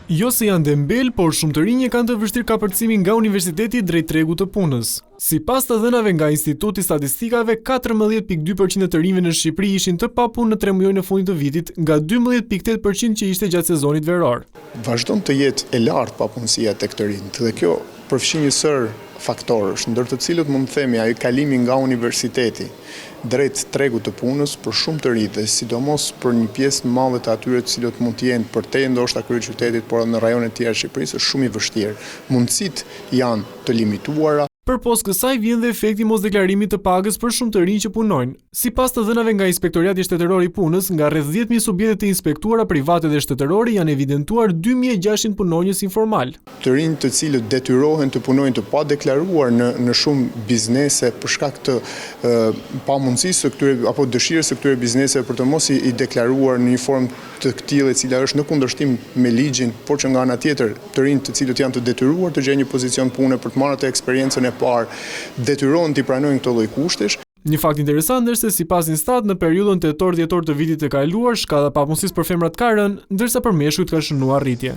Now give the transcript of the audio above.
Jo se janë dembel, por shumë të rinj kanë të vështirë kapërcimin nga universiteti drejt tregut të punës. Sipas të dhënave nga Instituti i Statistikave, 14.2% të rinjve në Shqipëri ishin të papunë në 3 muaj në fundit të vitit, nga 12.8% që ishte gjatë sezonit veror. Vazhdon të jetë e lartë papunësia tek të rinjt dhe kjo përfshin një sër faktorësh, ndër të cilët mund të themi ai kalimi nga universiteti drejt tregut të punës për shumë të rinj dhe sidomos për një pjesë të madhe të atyre të cilët mund të jenë përtej ndoshta kryeqytetit, por në rajonet e tjera të Shqipërisë është shumë i vështirë. Mundësitë janë të limituara. Përpos kësaj vjen dhe efekti mosdeklarimit të pagës për shumë të rinj që punojnë. Sipas të dhënave nga Inspektorati Shtetëror i Punës, nga rreth 10.000 subjekte të inspektuara private dhe shtetërore janë evidentuar 2.600 punonjës informal. Të rinj të cilët detyrohen të punojnë të padeklaruar në shumë biznese për shkak të pamundësisë së këtyre apo dëshirës së këtyre bizneseve për të mos i deklaruar në një formë të këtillë e cila është në kundërshtim me ligjin, por që nga ana tjetër të rinj të cilët janë të detyruar të gjejnë një pozicion pune për të marrë atë eksperiencën e parë, detyrohen të pranojnë këto lloj kushtesh. Një fakt interesant është se sipas Instat në periudhën tetor-dhjetor të vitit të kaluar, shkalla e papunësisë për femrat ka rënë, ndërsa për meshkujt ka shënuar rritje.